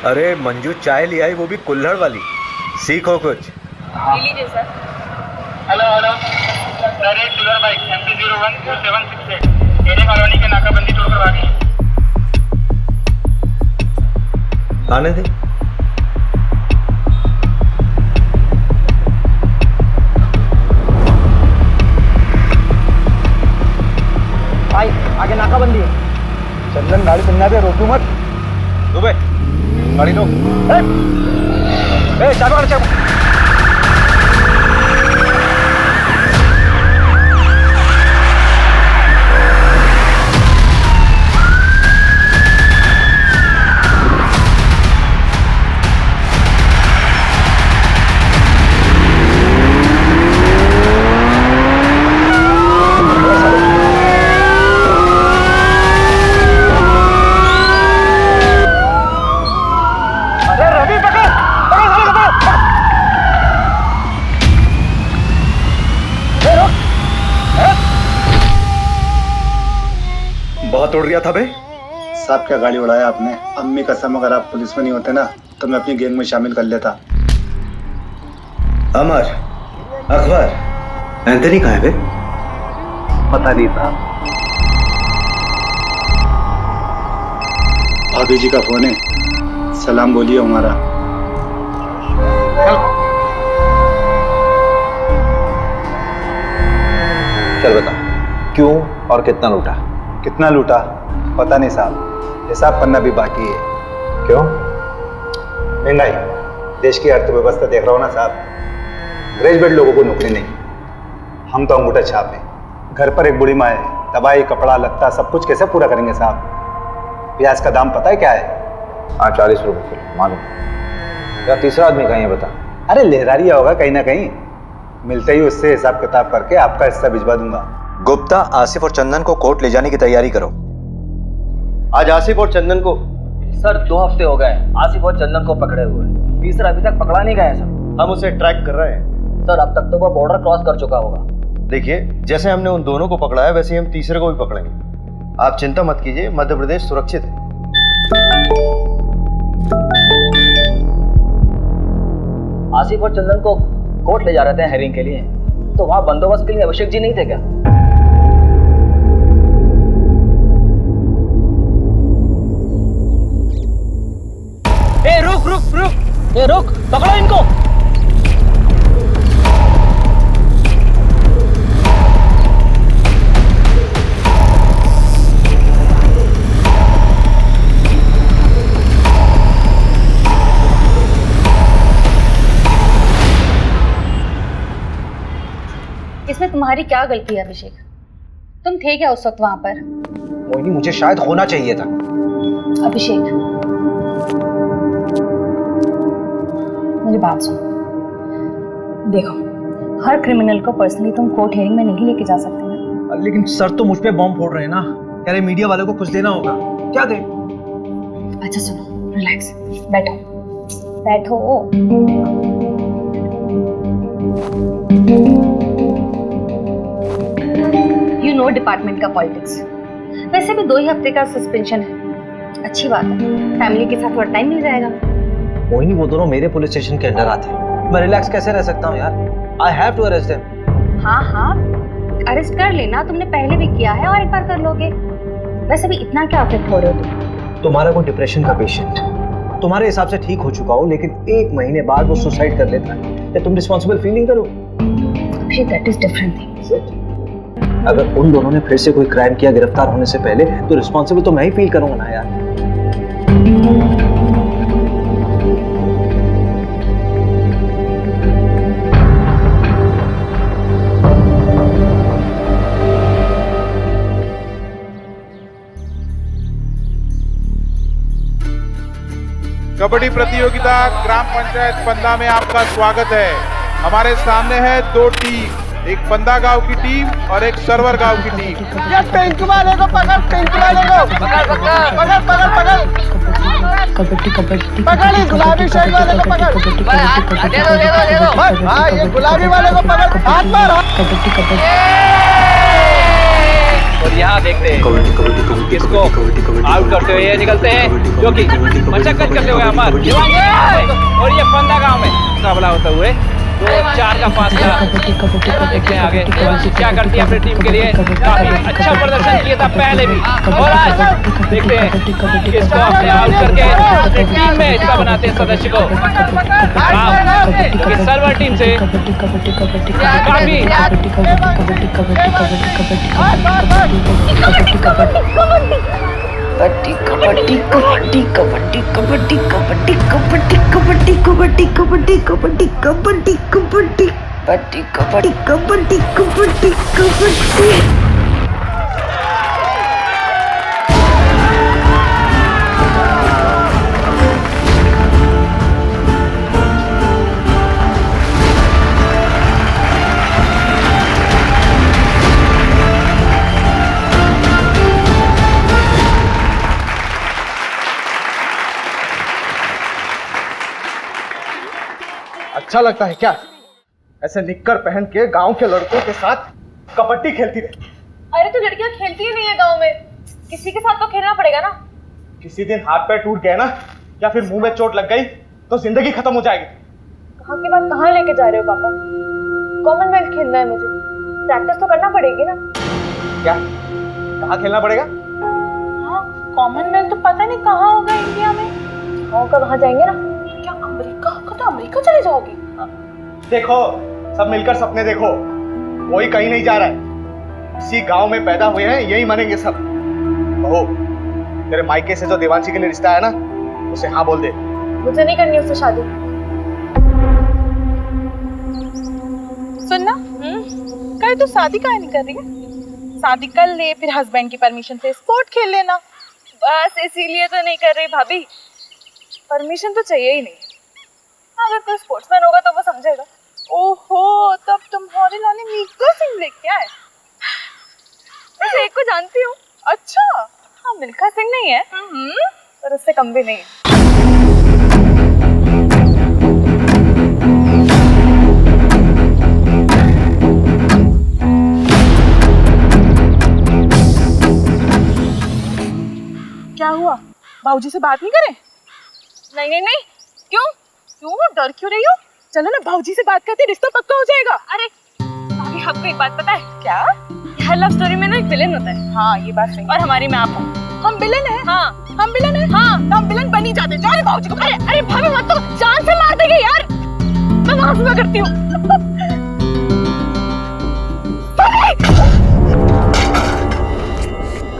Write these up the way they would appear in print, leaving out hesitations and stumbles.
अरे मंजू चाय ले आई, वो भी कुल्हड़ वाली। सीखो कुछ। लीजिए सर। हेलो हेलो सर, एक sugar bike MP012768 array colony के नाकाबंदी तोड़ करवा दी। आने दे। भाई आगे नाकाबंदी है। चंदन गाड़ी चलना दे, रोकू मत। दुबे गाड़ी रोक। चाबी कर चाबी। बहुत उड़ रहा था बे। साहब क्या गाड़ी उड़ाया आपने। अम्मी कसम, अगर आप पुलिस में नहीं होते ना तो मैं अपनी गैंग में शामिल कर लेता। अमर, अकबर, एंथनी कहाँ है बे? पता नहीं साहब। भाभी जी का फोन है, सलाम बोलिए हमारा। चल बता, क्यों और कितना लूटा? कितना लूटा पता नहीं साहब, हिसाब करना भी बाकी है। क्यों? महंगाई, देश की अर्थव्यवस्था देख रहा हो ना साहब। ग्रेजुएट लोगों को नौकरी नहीं, हम तो अंगूठा छाप हैं। घर पर एक बूढ़ी माँ है, दवाई कपड़ा लत्ता सब कुछ कैसे पूरा करेंगे साहब। प्याज का दाम पता है क्या है? हाँ 40 रुपये किलो मालूम। या तीसरा आदमी कहीं है बता। अरे लहरारिया होगा कहीं ना कहीं, मिलते ही उससे हिसाब किताब करके आपका हिस्सा भिजवा दूंगा। गुप्ता, आसिफ और चंदन को कोर्ट ले जाने की तैयारी करो। आज आसिफ और चंदन को सर 2 हफ्ते हो गए आसिफ और चंदन को पकड़े हुए। तीसरा अभी तक पकड़ा नहीं गया सर। हम उसे ट्रैक कर रहे हैं सर, अब तक तो वो बॉर्डर क्रॉस कर चुका होगा। देखिए, जैसे हमने उन दोनों को पकड़ा है वैसे ही हम तीसरे को भी पकड़ेंगे। आप चिंता मत कीजिए, मध्य प्रदेश सुरक्षित है। आसिफ और चंदन को कोर्ट ले जा रहे थे हेयरिंग के लिए, तो वहां बंदोबस्त के लिए अभिषेक जी नहीं थे क्या? ए रुक रुक रुक, ए रुक, पकड़ो इनको। इसमें तुम्हारी क्या गलती है अभिषेक? तुम थे क्या उस वक्त वहां पर? मोहिनी, मुझे शायद होना चाहिए था। अभिषेक, मेरी बात सुनो। देखो, हर क्रिमिनल को पर्सनली तुम कोर्ट हियरिंग में नहीं लेके जा सकते ना। लेकिन सर तो मुझ पे बॉम्ब फोड़ रहे हैं ना, कह रहे मीडिया वालों को कुछ देना होगा। क्या दे? अच्छा सुनो, रिलैक्स, बैठो बैठो। यू नो डिपार्टमेंट का पॉलिटिक्स। वैसे भी 2 ही हफ्ते का सस्पेंशन है, अच्छी बात है। फैमिली के साथ थोड़ा टाइम मिल जाएगा। मोहिनी, वो दोनों मेरे पुलिस स्टेशन के अंडर आते हैं, मैं रिलैक्स कैसे रह सकता हूँ यार? I have to arrest them. हाँ हाँ, अरेस्ट कर लेना, तुमने पहले भी किया है और एक बार कर लोगे। वैसे भी इतना क्या अफेक्ट हो रहे हो तुम? तुम्हारा कोई डिप्रेशन का पेशेंट तुम्हारे हिसाब से ठीक हो चुका हो, लेकिन 1 महीने बाद वो सुसाइड कर लेता है, तो तुम रिस्पॉन्सिबल फीलिंग करो? That is different thing. अगर उन दोनों ने फिर से कोई क्राइम किया गिरफ्तार होने से पहले, तो रिस्पॉन्सिबल तो मैं ही फील करूंगा ना यार। कबड्डी प्रतियोगिता ग्राम पंचायत पंदा में आपका स्वागत है। हमारे सामने है 2 टीम, एक पंदा गांव की टीम और एक सरवर गांव की टीम। ये पिंक वाले को पकड़, पिंक वाले को पकड़ पकड़ पकड़ पकड़ पकड़ कबड्डी कबड्डी पकड़, इस गुलाबी शर्ट वाले को पकड़। दे दो दे दो दे दो। हाँ, ये गुलाबी वाले को पकड़, हाथ मार। कबड्डी कबड्डी और यहाँ देखते हैं किसको आउट करते हुए ये निकलते हैं, जो कि मशक्कत करते हुए अमर और ये फंदा गांव में मुकाबला होते हुए 2-4 का फासला। देखते हैं आगे क्या करती है अपनी टीम के लिए। काफी अच्छा प्रदर्शन किया था पहले भी, और आज देखते हैं किसको अपने आउट करके अपनी टीम में हिस्सा बनाते हैं सदस्य को। क्योंकि सर्वर टीम से काफी कबड्डी कबड्डी कबड्डी कबड्डी कबड्डी कबड्डी कबड्डी कबड्डी कबड्डी कबड्डी कबड्डी कबड्डी कबड्डी कबड्डी कबड्डी कबड्डी कबड्डी। अच्छा लगता है क्या ऐसे निक्कर पहन के गांव के लड़कों के साथ कबड्डी खेलती रहे? अरे तो लड़कियां खेलती ही नहीं है गांव में, किसी के साथ तो खेलना पड़ेगा ना। किसी दिन हाथ पैर टूट गए ना या फिर मुंह में चोट लग गई तो जिंदगी खत्म हो जाएगी। कहाँ की बात कहाँ लेके जा रहे हो पापा? कॉमनवेल्थ खेलना है मुझे, प्रैक्टिस तो करना पड़ेगी ना। क्या कहाँ खेलना पड़ेगा? हाँ, कॉमनवेल्थ तो पता नहीं कहाँ होगा इंडिया में। का वहाँ जाएंगे ना। क्या अमेरिका का? तो अमेरिका चले जाओगी? देखो सब मिलकर सपने देखो, कोई कहीं नहीं जा रहा है, इसी गांव में पैदा हुए हैं, यही मानेंगे सब। बहू, तेरे मायके से जो देवांशी के लिए रिश्ता है ना, उसे हाँ बोल दे। मुझे नहीं करनी उससे शादी। सुनना, कल तू शादी काहे नहीं कर रही है? शादी कर ले, फिर हस्बैंड की परमिशन से स्पोर्ट खेल लेना। बस इसीलिए तो नहीं कर रही भाभी, परमिशन तो चाहिए ही नहीं। अगर कोई स्पोर्ट्समैन होगा तो वो समझेगा। ओहो, तब तुम्हारे लाने मिल्खा सिंह लेके आए। वैसे एक को जानती हूँ। अच्छा, हाँ, मिल्खा सिंह नहीं है पर उससे कम भी नहीं है। क्या हुआ? बाबूजी से बात नहीं करें? नहीं नहीं नहीं, क्यों क्यों डर क्यों रही हो? चलो ना, बाबूजी से बात करते रिश्ता पक्का हो जाएगा। अरे भाभी, आपको एक बात पता है क्या? हर लव स्टोरी में ना एक विलेन होता है। हाँ, ये बात सही। और हमारी में आप हो। हम विलेन हैं? हाँ, हम विलेन हैं? हाँ, तो हम विलेन बन ही जाते। जाओ रे बाबूजी को। अरे अरे भाभी मत, तो जान से मार देंगे यार। मैं वहां से करती हूँ।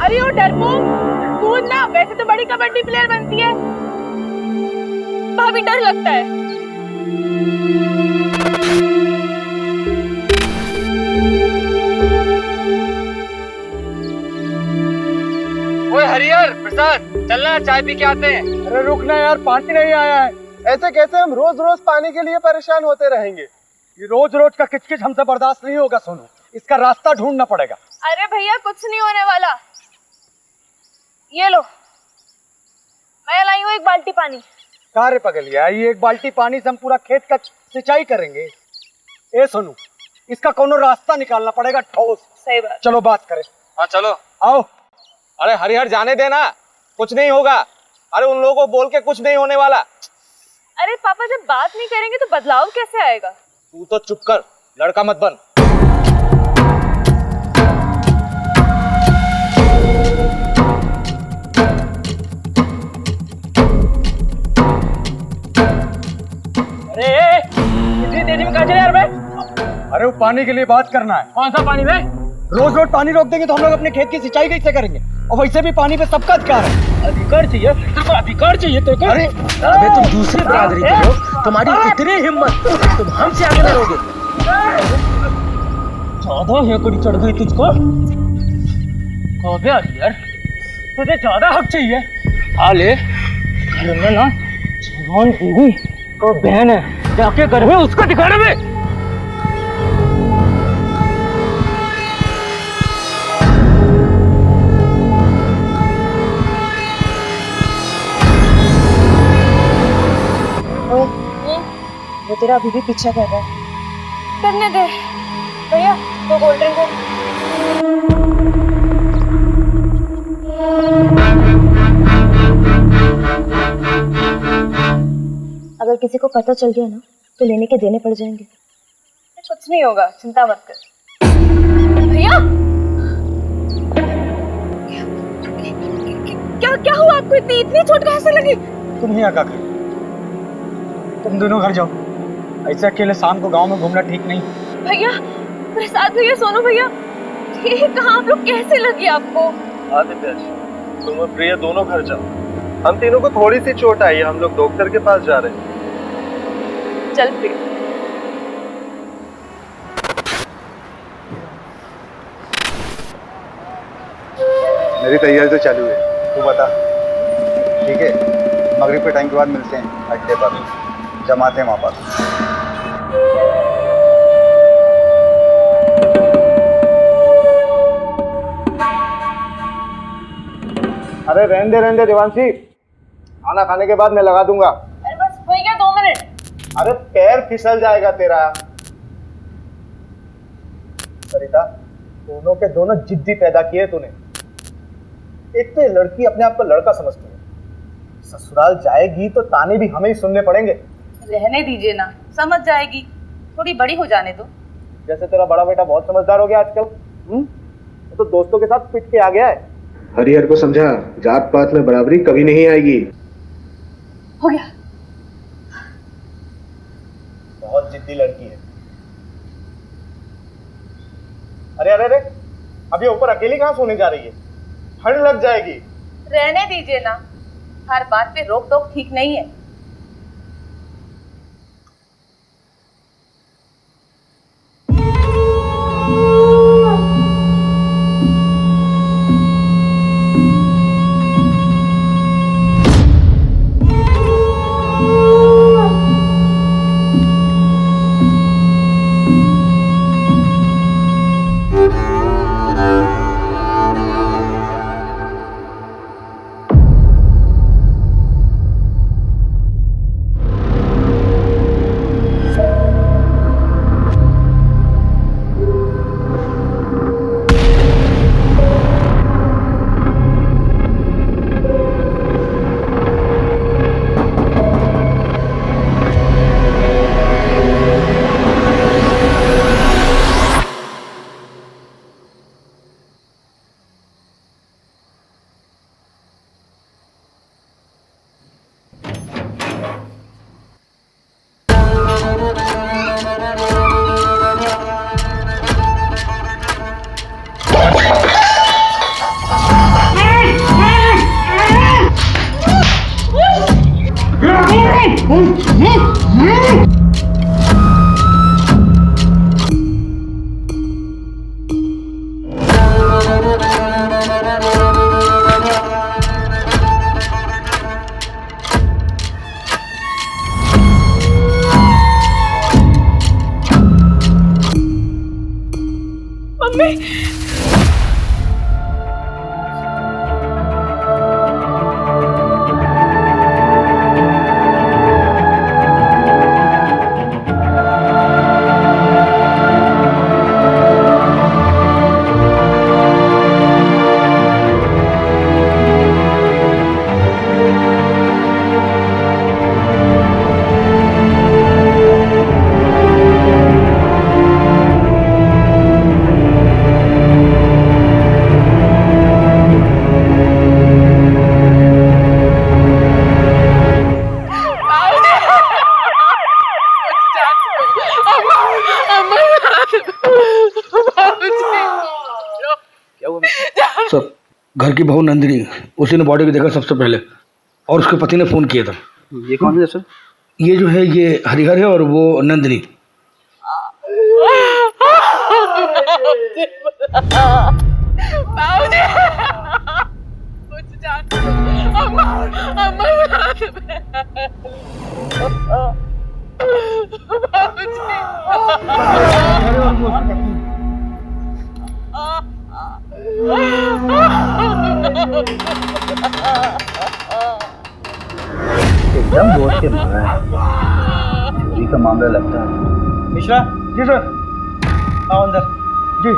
अरे वो डरपोक, कूद ना, वैसे तो बड़ी कबड्डी प्लेयर बनती है। भाभी डर लगता है। ओए हरिहर प्रसाद, चलना चाय पी के आते हैं। अरे रुकना यार, पानी नहीं आया है। ऐसे कैसे हम रोज रोज पानी के लिए परेशान होते रहेंगे? ये रोज रोज का किचकिच हमसे बर्दाश्त नहीं होगा सोनू, इसका रास्ता ढूंढना पड़ेगा। अरे भैया, कुछ नहीं होने वाला। ये लो, मैं लाई हूँ एक बाल्टी पानी। कहाँ रे पगलिया, ये एक बाल्टी पानी से हम पूरा खेत का सिंचाई करेंगे? ए सोनू, इसका कोनो रास्ता निकालना पड़ेगा ठोस। सही बात। चलो बात करें। हाँ चलो। आओ। अरे हरिहर, जाने देना, कुछ नहीं होगा। अरे उन लोगों को बोल के कुछ नहीं होने वाला। अरे पापा, जब बात नहीं करेंगे तो बदलाव कैसे आएगा? तू तो चुप कर, लड़का मत बन। अरे इतनी तेजी में कहाँ चले यार? अरे वो पानी के लिए बात करना है। कौन सा पानी में? रोज रोज पानी रोक देंगे तो हम लोग अपने खेत की सिंचाई कैसे करेंगे? और वैसे भी पानी पे सबका अधिकार है। अधिकार चाहिए तो अधिकार चाहिए तो अरे अबे तुम दूसरी बिरादरी के लोग, तुम्हारी इतनी हिम्मत, तुम हमसे आगे लड़ोगे? ज्यादा हेकड़ी चढ़ गई तुझको। यार तुझे ज्यादा हक चाहिए। हाले घर में ना जवान बीवी और बहन है, जाके घर में उसको दिखाने में। वो तेरा अभी भी पीछा कर रहा है। करने दे भैया, वो कोल्ड ड्रिंक है। अगर किसी को पता चल गया ना तो लेने के देने पड़ जाएंगे। कुछ नहीं होगा, चिंता मत कर। भैया क्या क्या हुआ आपको? इतनी चोट कैसे लगी? तुम यहाँ क्या कर, तुम दोनों घर जाओ। ऐसे अकेले शाम को गांव में घूमना ठीक नहीं। भैया, प्रसाद भैया, सोनू भैया, ये कहाँ आप लोग? कैसे लगी आपको? आदित्य, तुम और प्रिया दोनों घर जाओ। हम तीनों को थोड़ी सी चोट आई है, हम लोग डॉक्टर के पास जा रहे हैं। चल प्रिया। मेरी तैयारी तो चालू है, तू बता। ठीक है, मगरिब के टाइम के बाद मिलते हैं अड्डे पर, जमाते हैं वहाँ पर। अरे रहने दे देवांशी, खाना खाने के बाद मैं लगा दूंगा। अरे बस हो गया 2 मिनट। अरे पैर फिसल जाएगा तेरा। सरिता, दोनों के दोनों जिद्दी पैदा किए तूने। एक तो ये लड़की अपने आप को लड़का समझती है, ससुराल जाएगी तो ताने भी हमें ही सुनने पड़ेंगे। रहने दीजिए ना, समझ जाएगी, थोड़ी बड़ी हो जाने दो। जैसे तेरा बड़ा बेटा बहुत समझदार हो गया आजकल। तो दोस्तों के साथ पिट के आ गया है। हरिहर को समझा, जात पात में बराबरी कभी नहीं आएगी। हो गया। बहुत जिद्दी लड़की है। अरे अरे अरे, अभी ऊपर अकेली कहाँ सोने जा रही है? ठंड लग जाएगी। रहने दीजिए ना, हर बात पे रोक टोक ठीक नहीं है। सर, घर की बहू नंदिनी, उसी ने बॉडी को देखा सबसे पहले और उसके पति ने फोन किया था। ये कौन है सर? ये जो है ये हरिहर है और वो नंदिनी। एकदम जोश के मारा है, चोरी का मामला लगता है। मिश्रा जी सर, आओ अंदर जी।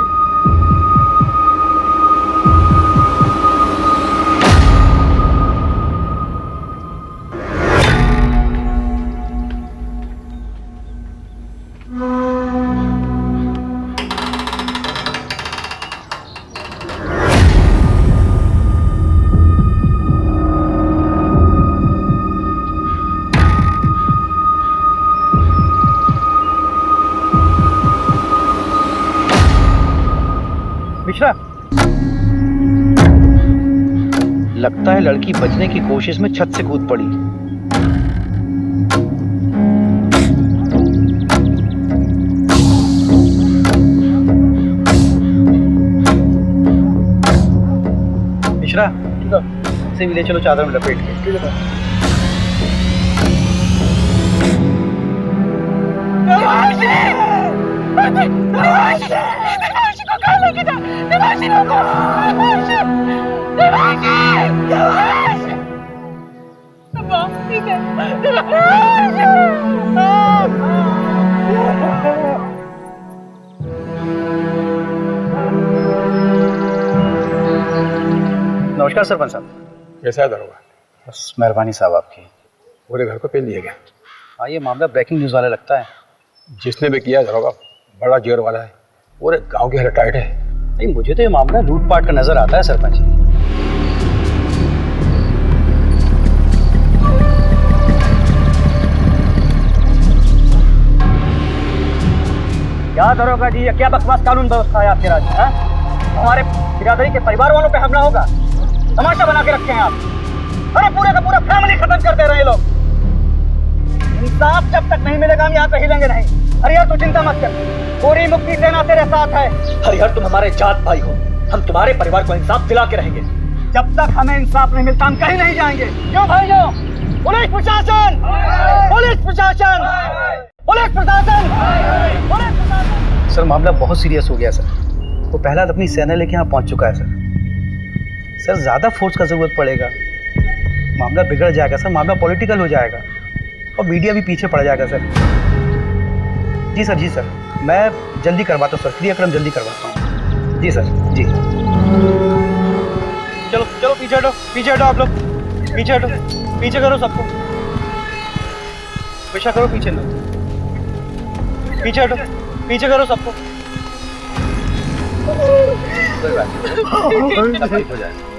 मिश्रा, लगता है लड़की बचने की कोशिश में छत से कूद पड़ी। मिश्रा, इसे भी ले चलो चादर में लपेट के। ठीक है सर। नमस्कार सरपंच साहब। कैसा है दरोगा? बस मेहरबानी साहब आपकी। पूरे घर को पेल दिया गया। हाँ, ये मामला ब्रेकिंग न्यूज़ वाला लगता है। जिसने भी किया दरोगा बड़ा जोर वाला है, पूरे गांव की हालत टाइट है। नहीं, मुझे तो ये मामला लूटपाट का नजर आता है सरपंच जी। क्या दरोगा जी, ये क्या बकवास कानून व्यवस्था है आपके राज्य में? हमारे बिरादरी के परिवार वालों पे हमला होगा, तमाशा बना के रखे हैं आप। अरे पूरे का पूरा फैमिली खत्म कर दे रहे हैं लोग। इंसाफ जब तक नहीं मिलेगा हम यहाँ पे हिलेंगे नहीं। हरिहर तू चिंता मत कर, पूरी मुक्ति सेना तेरे साथ है। हरिहर तुम हमारे जात भाई हो, हम तुम्हारे परिवार को इंसाफ दिला के रहेंगे। जब तक हमें इंसाफ नहीं मिलता हम कहीं नहीं जाएंगे। क्यों भाइयों? पुलिस प्रशासन, पुलिस प्रशासन, पुलिस प्रशासन, पुलिस प्रशासन। सर, मामला बहुत सीरियस हो गया सर। वो प्रहलाद अपनी सेना लेके यहाँ पहुँच चुका है सर। सर, ज़्यादा फोर्स का जरूरत पड़ेगा, मामला बिगड़ जाएगा सर। मामला पॉलिटिकल हो जाएगा और मीडिया भी पीछे पड़ जाएगा सर। जी सर, जी सर, मैं जल्दी करवाता हूँ सर, क्रियाक्रम जल्दी करवाता हूँ। जी सर, जी। चलो चलो पीछे हटो, पीछे हटो आप लोग, पीछे हटो, पीछे करो सबको, पीछा करो, पीछे लो, पीछे हटो, पीछे करो सबको। कोई बात नहीं, हो जाएगा।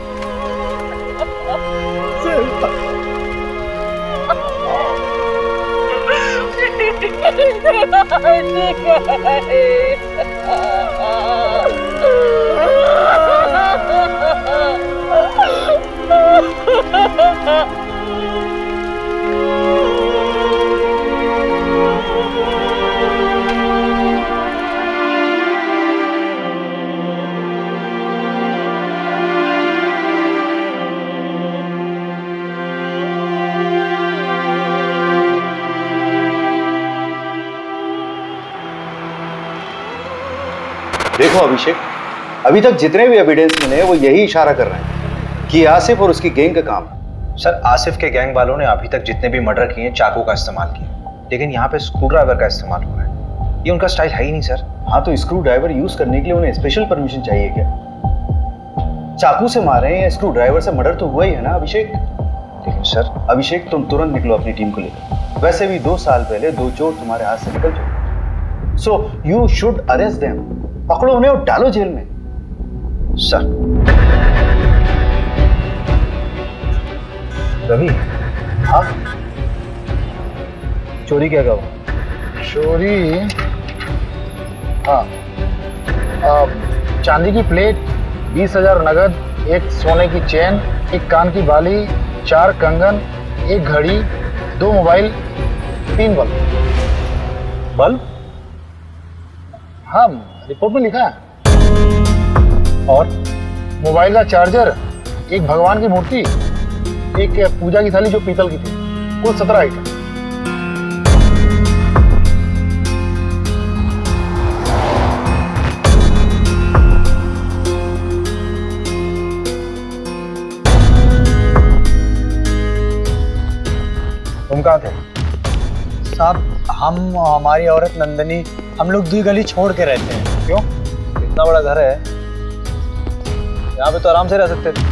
देखो अभिषेक, अभी तक जितने भी एविडेंस मिले वो यही इशारा कर रहे हैं कि आसिफ और उसकी गैंग का काम है। सर, आसिफ के गैंग वालों ने अभी तक जितने भी मर्डर किए चाकू का इस्तेमाल किया, लेकिन यहाँ पे स्क्रू ड्राइवर का इस्तेमाल हुआ है। ये उनका स्टाइल है ही नहीं सर। हाँ, तो स्क्रू ड्राइवर यूज करने के लिए उन्हें स्पेशल परमिशन चाहिए क्या? चाकू से मारे हैं या स्क्रू ड्राइवर से मर्डर तो हुआ ही है ना अभिषेक। लेकिन सर, अभिषेक तुम तुरंत निकलो अपनी टीम को लेकर। वैसे भी 2 साल पहले 2 चोर तुम्हारे हाथ से निकल चुके, so you should arrest them. पकड़ो उन्हें और डालो जेल में। सर। रवि, हाँ, चोरी क्या कहो? चोरी, हाँ, चांदी की प्लेट, 20,000 नगद, 1 सोने की चेन, 1 कान की बाली, 4 कंगन, 1 घड़ी, 2 मोबाइल, 3 बल्ब। बल्ब? हाँ, रिपोर्ट में लिखा है। और मोबाइल का चार्जर, 1 भगवान की मूर्ति, 1 पूजा की थाली जो पीतल की थी, कुल 17 आइटम। तुम कहाँ थे? साहब, हम हमारी औरत नंदनी, हम लोग 2 गली छोड़ के रहते हैं। क्यों? इतना बड़ा घर है, यहाँ पे तो आराम से रह सकते थे।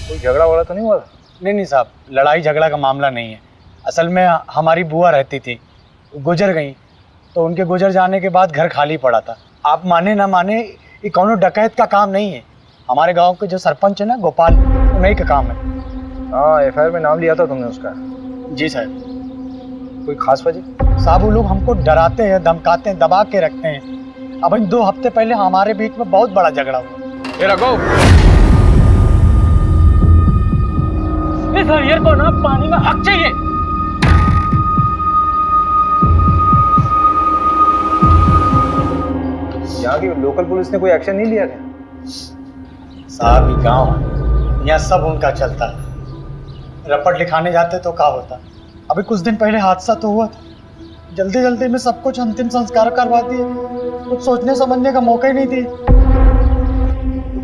कोई झगड़ा वगड़ा तो नहीं हुआ? नहीं साहब, लड़ाई झगड़ा का मामला नहीं है। असल में हमारी बुआ रहती थी, गुजर गई, तो उनके गुजर जाने के बाद घर खाली पड़ा था। आप माने ना माने, ये कौनो डकैत का काम नहीं है। हमारे गांव के जो सरपंच है ना गोपाल, उन्हीं का काम है। हाँ, एफआईआर में नाम लिया था तुमने उसका? जी साहब। कोई खास वजह? साहब, वो लोग हमको डराते हैं, धमकाते हैं, दबा के रखते हैं। अब इन 2 हफ्ते पहले हमारे बीच में बहुत बड़ा झगड़ा हुआ। ये रखो। इस हरियर को ना पानी में हक चाहिए। यहाँ की लोकल पुलिस ने कोई एक्शन नहीं लिया क्या? साहब ये गाँव है, यहाँ सब उनका चलता है। रपट लिखाने जाते तो क्या होता। अभी कुछ दिन पहले हादसा तो हुआ था, जल्दी जल्दी में सब कुछ अंतिम संस्कार करवा दिए, कुछ सोचने समझने का मौका ही नहीं दिए।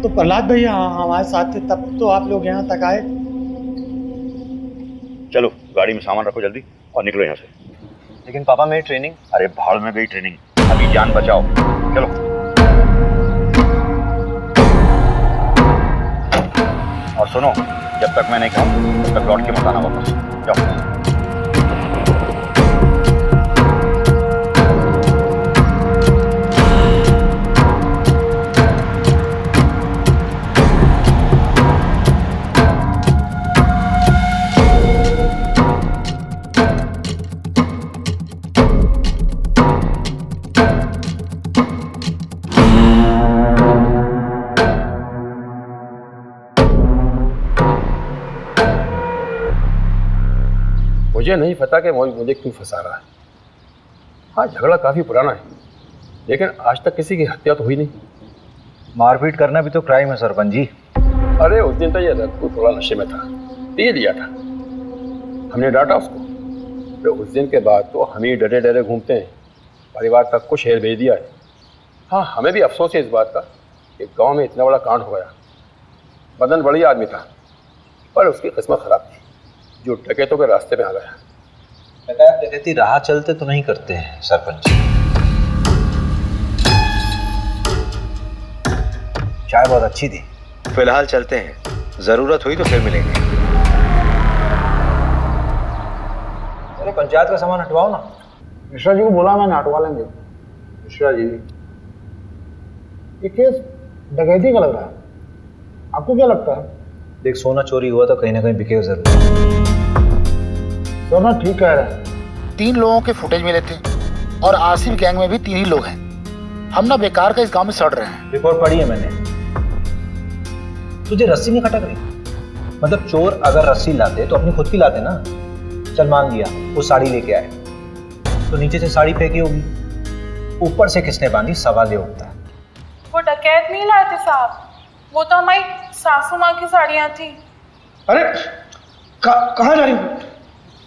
तो प्रहलाद भैया हमारे साथ थे, तब तो आप लोग यहाँ तक आए। चलो गाड़ी में सामान रखो जल्दी और निकलो यहाँ से। लेकिन पापा मेरी ट्रेनिंग। अरे भाड़ में गई ट्रेनिंग, अभी जान बचाओ। चलो। और सुनो, जब तक मैं नहीं कहूँ तब तक लौट के मत आना वापस। जाओ। मुझे नहीं पता कि मुझे क्यों फंसा रहा है। हाँ, झगड़ा काफी पुराना है, लेकिन आज तक किसी की हत्या तो हुई नहीं। मारपीट करना भी तो क्राइम है सरपंच जी। अरे उस दिन तो ये रघु थोड़ा नशे में था, पी लिया था, हमने डांटा उसको। तो उस दिन के बाद तो हम ही डरे डरे घूमते हैं, परिवार तक को शहर भेज दिया है। हाँ, हमें भी अफसोस है इस बात का कि गांव में इतना बड़ा कांड हो गया। मदन बढ़िया आदमी था, पर उसकी किस्मत खराब थी, जो डकैतों के रास्ते में आ गया। डकैती राह चलते तो नहीं करते हैं सरपंच। चाय बहुत अच्छी थी। फिलहाल चलते हैं, जरूरत हुई तो फिर मिलेंगे। अरे पंचायत का सामान हटवाओ ना। मिश्रा जी को बोला मैंने, हटवा लेंगे। मिश्रा जी, ये केस डकैती का लग रहा है, आपको क्या लगता है? देख, सोना चोरी हुआ तो कहीं ना कहीं बिकेगा जरूर। सोना ठीक कह रहे हैं। 3 लोगों के फुटेज मिले थे और आसिफ गैंग में भी 3 ही लोग हैं। हम ना बेकार का इस गांव में सड़ रहे हैं। रिपोर्ट पढ़ी है मैंने। तुझे रस्सी नहीं खटक रही? मतलब चोर अगर रस्सी लाते तो अपनी खुद की लाते ना। चल मान लिया वो साड़ी लेके आए, तो नीचे से साड़ी फेंकी होगी, ऊपर से किसने बांधी, सवाल ये उठता है। वो डकैत नहीं लाए थे साहब, वो तो हमारी सासू माँ की साड़ियाँ थी। अरे कहाँ जा रही हो?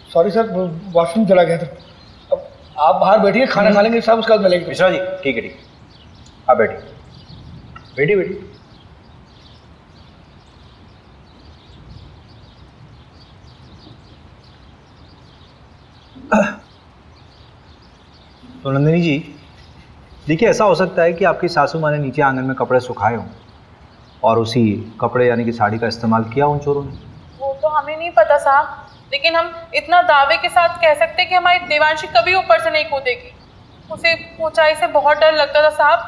सॉरी सर, वॉशरूम चला गया था। अब आप बाहर बैठिए, खाना खा लेंगे, सब उसके बाद मिलेंगे। मिश्रा जी, ठीक है ठीक है, आप बैठिए। बैठिए। तो नंदिनी जी, देखिए ऐसा हो सकता है कि आपकी सासू माँ ने नीचे आंगन में कपड़े सुखाए हों और उसी कपड़े यानी कि साड़ी का इस्तेमाल किया उन चोरों ने। वो तो हमें नहीं पता साहब, लेकिन हम इतना दावे के साथ कह सकते हैं कि हमारी देवांशी कभी ऊपर से नहीं कूदेगी। उसे ऊंचाई से बहुत डर लगता था साहब।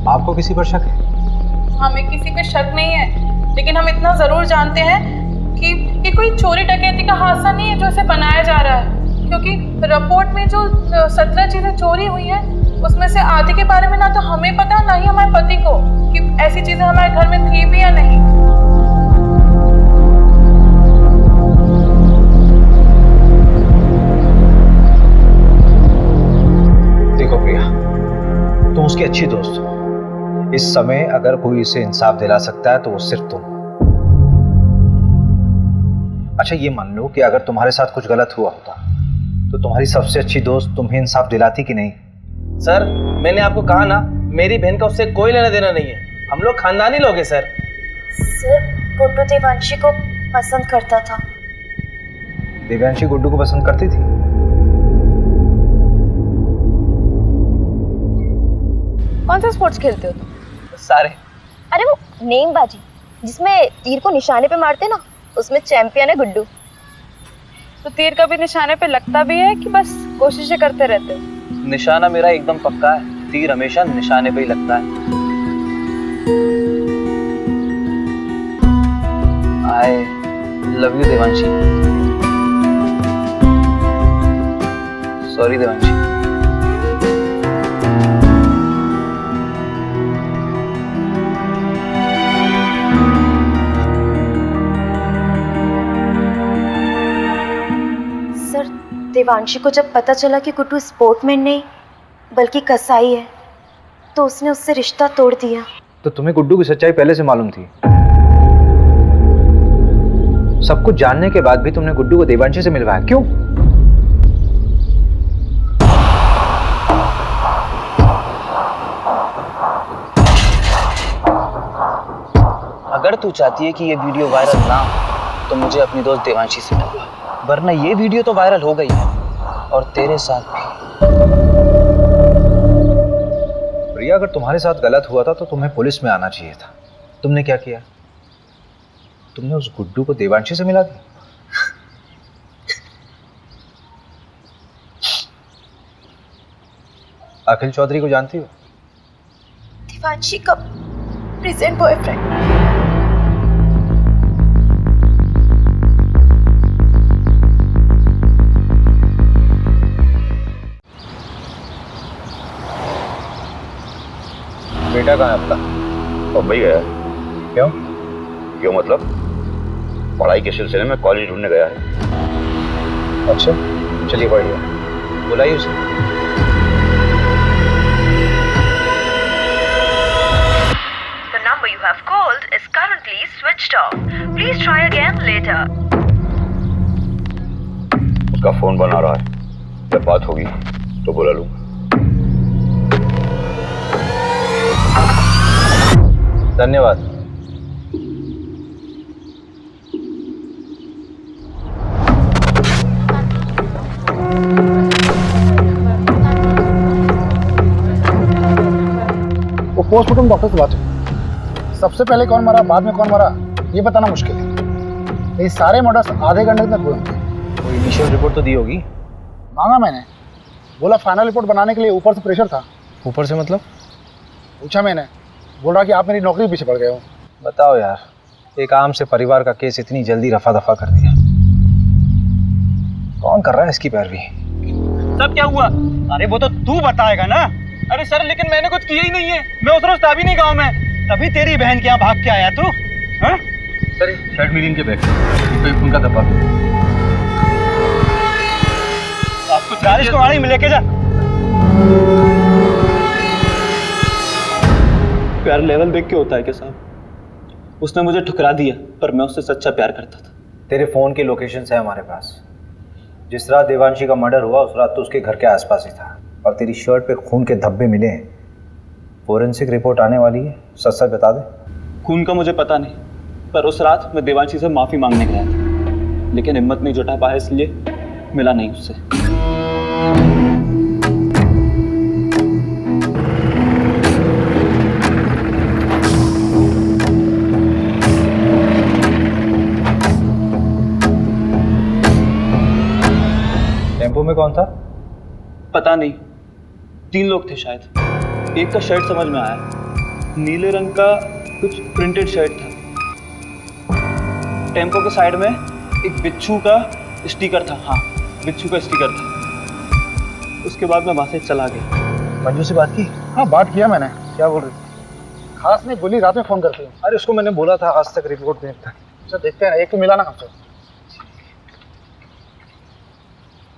आपको किसी पर शक है? हमें किसी पे शक नहीं है, लेकिन हम इतना जरूर जानते हैं कि ये कोई चोरी डकैती का हादसा नहीं है जो इसे बनाया जा रहा है, क्योंकि रिपोर्ट में जो 17 चीजें चोरी हुई हैं उसमें से आधे के बारे में ना तो हमें पता ना ही हमारे पति को कि ऐसी चीजें हमारे घर में थी भी या नहीं। देखो प्रिया, तुम उसकी अच्छी दोस्त हो। इस समय अगर कोई इसे इंसाफ दिला सकता है तो वो सिर्फ तुम। अच्छा, ये मान लो कि अगर तुम्हारे साथ कुछ गलत हुआ होता तो तुम्हारी सबसे अच्छी दोस्त तुम्हें इंसाफ दिलाती कि नहीं? सर, मैंने आपको कहा ना, मेरी बहन का उससे कोई लेना देना नहीं है, हम लोग खानदानी लोग हैं सर। सर, गुड्डू देवांशी को पसंद करता था। देवांशी गुड्डू को पसंद करती थी? कौन सा स्पोर्ट्स खेलते हो तुम? सारे। अरे वो नेमबाजी जिसमें तीर को निशाने पे मारते ना, उसमें चैंपियन है गुड्डू। तो तीर कभी निशाने पे लगता भी है कि बस कोशिशें करते रहते हो? निशाना मेरा एकदम पक्का है, तीर हमेशा निशाने पे ही लगता है। I love you Devanshi. Sorry Devanshi. Sir, Devanshi को जब पता चला कि गुड्डू स्पोर्टमैन नहीं बल्कि कसाई है तो उसने उससे रिश्ता तोड़ दिया। तो तुम्हें गुड्डू की सच्चाई पहले से मालूम थी? सब कुछ जानने के बाद भी तुमने गुड्डू को देवांशी से मिलवाया, क्यों? अगर तू चाहती है कि ये वीडियो वायरल ना हो तो मुझे अपनी दोस्त देवांशी से मिलवा, वरना ये वीडियो तो वायरल हो गई है और तेरे साथ भी। प्रिया, अगर तुम्हारे साथ गलत हुआ था तो तुम्हें पुलिस में आना चाहिए था। तुमने क्या किया? तुमने उस गुड्डू को देवांशी से मिला दिया। अखिल चौधरी को जानती हो? देवांशी का प्रेजेंट बॉयफ्रेंड। बेटा कहाँ है आपका? मुंबई गया है। क्यों? क्यों मतलब? पढ़ाई के सिलसिले में कॉलेज ढूंढने गया है। अच्छा, चलिए बढ़िया, बुलाइए उसे। The number you have called is currently switched off. Please try again later. उसका फोन बना रहा है, जब बात होगी तो बुला लूंगा। धन्यवाद। वो पोस्टमार्टम डॉक्टर से बात हुई। सबसे पहले कौन मरा, बाद में कौन मरा, ये बताना मुश्किल है। ये सारे मर्डर्स आधे घंटे तक हुए होंगे। कोई इनिशियल रिपोर्ट तो दी होगी? मांगा मैंने, बोला फाइनल रिपोर्ट बनाने के लिए ऊपर से प्रेशर था। ऊपर से मतलब? पूछा मैंने, बोल रहा कि आप मेरी नौकरी पीछे पड़ गए हो। बताओ यार, एक आम से परिवार का केस इतनी जल्दी रफा दफा कर दिया। कौन कर रहा है इसकी पैरवी? सब क्या हुआ? अरे वो तो तू बताएगा ना। अरे सर, लेकिन मैंने कुछ किया ही नहीं है। मैं उस रोज था भी नहीं गाँव में, तभी तेरी बहन के यहाँ भाग के आया तू। हाँ? सर, शर्ट मिलीन के बैग तो उनका दबा। आप कुछ गाड़ी को गाड़ी में लेके जा। प्यार लेवल देख के होता है क्या साहब? उसने मुझे ठुकरा दिया, पर मैं उससे सच्चा प्यार करता था। तेरे फोन के लोकेशंस है हमारे पास। जिस रात देवांशी का मर्डर हुआ उस रात तो उसके घर के आसपास ही था, और तेरी शर्ट पे खून के धब्बे मिले हैं। फोरेंसिक रिपोर्ट आने वाली है, सच सच बता दे। खून का मुझे पता नहीं, पर उस रात मैं देवांशी से माफी मांगने गया था, लेकिन हिम्मत नहीं जुटा पाया, इसलिए मिला नहीं उससे। टेम्पो में कौन था? पता नहीं, 3 लोग थे शायद। एक का शर्ट समझ में आया, नीले रंग का कुछ प्रिंटेड शर्ट था। टेम्पो के साइड में एक बिच्छू का स्टिकर था। हाँ, बिच्छू का स्टिकर था। उसके बाद मैं वहां से चला गया। मंजू से बात की? हाँ, बात किया मैंने। क्या बोल रही थी? खास नहीं बोली, रात में फोन करती हूँ। अरे उसको मैंने बोला था आज तक रिपोर्ट देता। अच्छा, देखते हैं ना, एक तो मिला ना हमसे।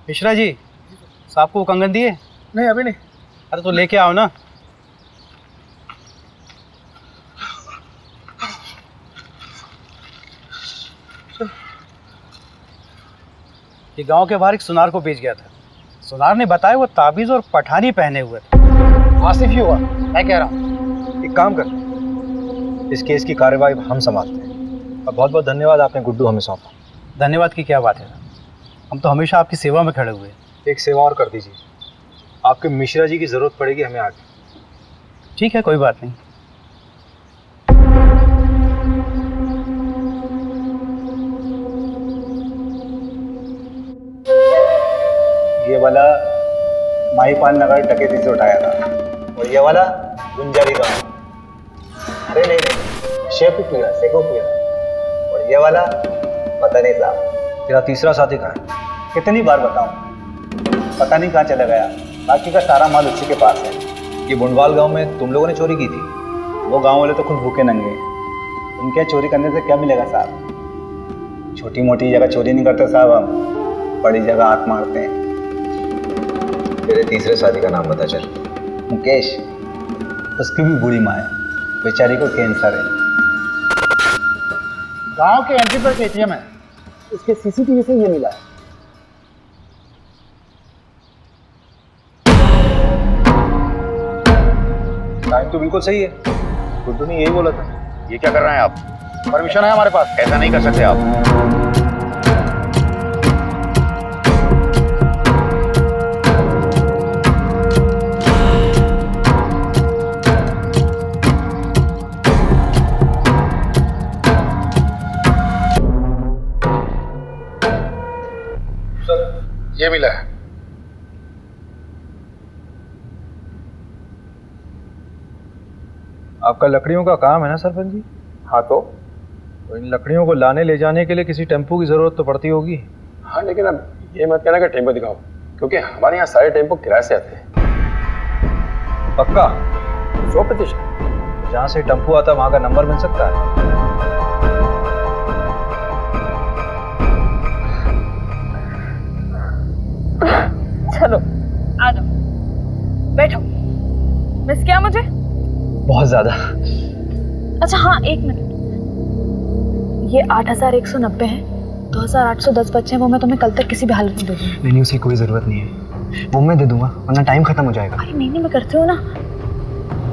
मिश्रा जी, साहब को कंगन दिए? नहीं, अभी नहीं। अरे तो लेके आओ ना। ये गांव के बाहर एक सुनार को बेच गया था। सुनार ने बताया वो ताबीज और पठानी पहने हुए थे। आसिफ ही हुआ, मैं कह रहा हूँ। एक काम कर, इस केस की कार्यवाही हम संभालते हैं। और बहुत बहुत धन्यवाद, आपने गुड्डू हमें सौंपा। धन्यवाद की क्या बात है, हम तो हमेशा आपकी सेवा में खड़े हुए। एक सेवा और कर दीजिए, आपके मिश्रा जी की जरूरत पड़ेगी हमें आगे। ठीक है, कोई बात नहीं। ये वाला माईपाल नगर डकैती से उठाया था, और ये वाला गुंजारी गांव। अरे नहीं नहीं, शेखुपुरा, और ये वाला पता नहीं साहब। तेरा तीसरा साथी कहाँ है? कितनी बार बताऊं? पता नहीं कहाँ चला गया। बाकी का सारा माल उसी के पास है। ये बुंडवाल गांव में तुम लोगों ने चोरी की थी? वो गांव वाले तो खुद भूखे नंगे, उनके चोरी करने से क्या मिलेगा साहब? छोटी मोटी जगह चोरी नहीं करते साहब, हम बड़ी जगह हाथ मारते हैं। तेरे तीसरे साथी का नाम बता चल। मुकेश, उसकी भी बुरी माँ है, बेचारी को कैंसर है। गांव के एंट्री पर एटीएम है, उसके सीसीटीवी से ये मिला है। टाइम तो बिल्कुल सही है, गुड्डू ने यही बोला था। ये क्या कर रहे हैं आप? परमिशन है हमारे पास। ऐसा नहीं कर सकते आप। ये मिला है। आपका लकड़ियों का काम है ना सरपंच जी? हाँ तो इन लकड़ियों को लाने ले जाने के लिए किसी टेम्पो की जरूरत तो पड़ती होगी। हाँ, लेकिन अब ये मत कहना कि टेम्पो दिखाओ, क्योंकि हमारे यहाँ सारे टेम्पो किराए से आते हैं। पक्का? 100%। जहाँ से टेम्पो आता है वहाँ का नंबर मिल सकता है? चलो आ जाओ, बैठो। मिस किया मुझे? बहुत ज्यादा। अच्छा हाँ, एक मिनट, ये 8190 है, 2810 बच्चे हैं, वो मैं तुम्हें कल तक किसी भी हालत में दे दूँगी। नहीं, उसे कोई जरूरत नहीं है, वो मैं दे दूंगा, वरना टाइम खत्म हो जाएगा। अरे नहीं, मैं करती हूँ ना,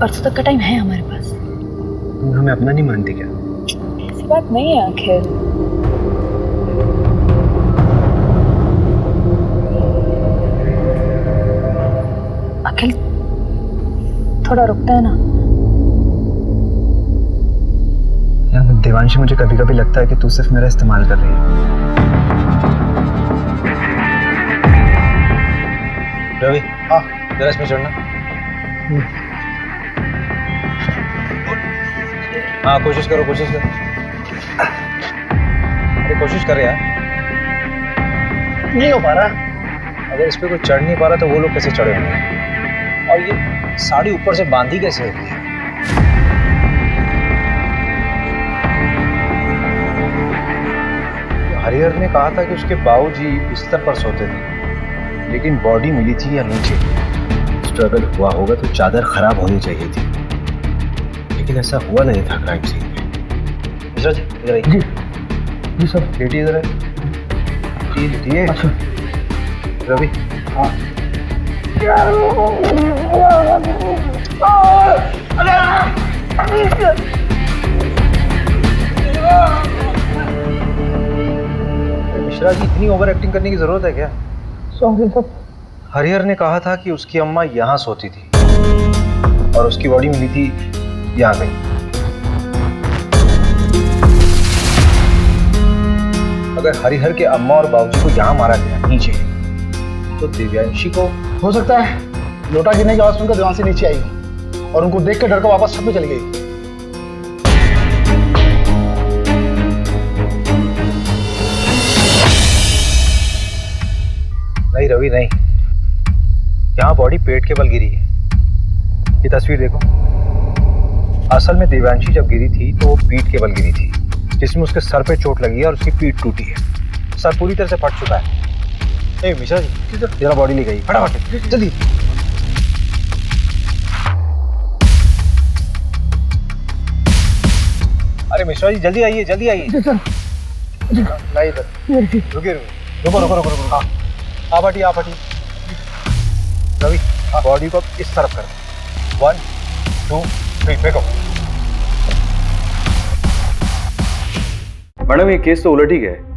परसों तक का टाइम है हमारे पास। तुम हमें अपना नहीं मानती क्या? ऐसी बात नहीं है आखिर। अखिल थोड़ा रुकता है ना यार, देवांशी, मुझे कभी कभी लगता है कि तू सिर्फ मेरा इस्तेमाल कर रही है। रवि, हाँ जरा इसमें चढ़ना। हाँ कोशिश करो, कोशिश करो। अरे कोशिश कर यार। नहीं हो पा रहा। अगर इस पे कोई चढ़ नहीं पा रहा तो वो लोग कैसे चढ़े होंगे? और ये साड़ी ऊपर से बांधी कैसे होती है? हरिहर ने कहा था कि उसके बाबूजी बिस्तर पर सोते थे, लेकिन बॉडी मिली थी या नीचे। स्ट्रगल हुआ होगा तो चादर खराब होनी चाहिए थी, लेकिन ऐसा हुआ नहीं था क्राइम सीन में। मिश्रा जी इधर आइए। जी सर। लेटी इधर है। लेटिए। अच्छा रवि। हाँ। मिश्रा जी, इतनी ओवर एक्टिंग करने की जरूरत है क्या? Sorry sir. हरिहर ने कहा था कि उसकी अम्मा यहाँ सोती थी और उसकी बॉडी मिली थी यहाँ पे। अगर हरिहर के अम्मा और बाबूजी को यहाँ मारा गया नीचे, तो दिव्यांशी को हो सकता है लोटा गिरने की आवाज सुनकर देवांशी नीचे आई और उनको देख कर डर कर वापस छत में चली गई। नहीं रवि नहीं, यहाँ बॉडी पेट के बल गिरी है। ये तस्वीर देखो, असल में दिव्यांशी जब गिरी थी तो वो पीठ के बल गिरी थी, जिसमें उसके सर पे चोट लगी है और उसकी पीठ टूटी है। सर पूरी तरह से फट चुका है। ए मिश्रा जी, जरा बॉडी ले गई, फटाफट जल्दी। अरे मिश्रा जी जल्दी आइए, जल्दी आइए। नहीं इधर रुकिए, रुको रुको रुको रुको। हाँ आप हटिए, आप हटिए। रवि बॉडी को इस तरफ कर। 1 2 3 फेंको। मैडम ये केस तो उलट ही गया है।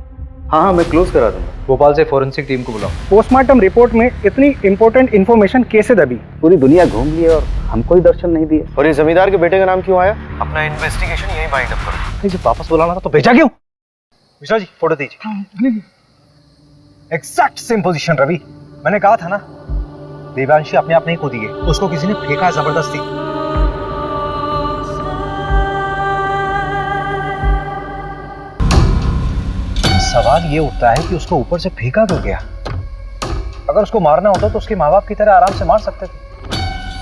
हाँ हाँ, मैं क्लोज करा दूंगा। भोपाल से फॉरेंसिक टीम को बुलाओ। पोस्टमार्टम रिपोर्ट में इतनी इंपॉर्टेंट इन्फॉर्मेशन कैसे दबी? पूरी दुनिया घूम ली और हमको ही दर्शन नहीं दिए। और ये जमींदार के बेटे का नाम क्यों आया? अपना इन्वेस्टिगेशन यही बाइंड अप करो। जब वापस बुलाना था तो भेजा क्यों? मिश्रा जी फोटो दीजिए। एग्जैक्ट सेम पोजीशन रवि, मैंने कहा था ना, देवांशी अपने आप नहीं कूदी है, उसको किसी ने फेंका जबरदस्ती। सवाल ये उठता है कि उसको ऊपर से फेंका क्यों गया? अगर उसको मारना होता तो उसके माँ बाप की तरह आराम से मार सकते थे।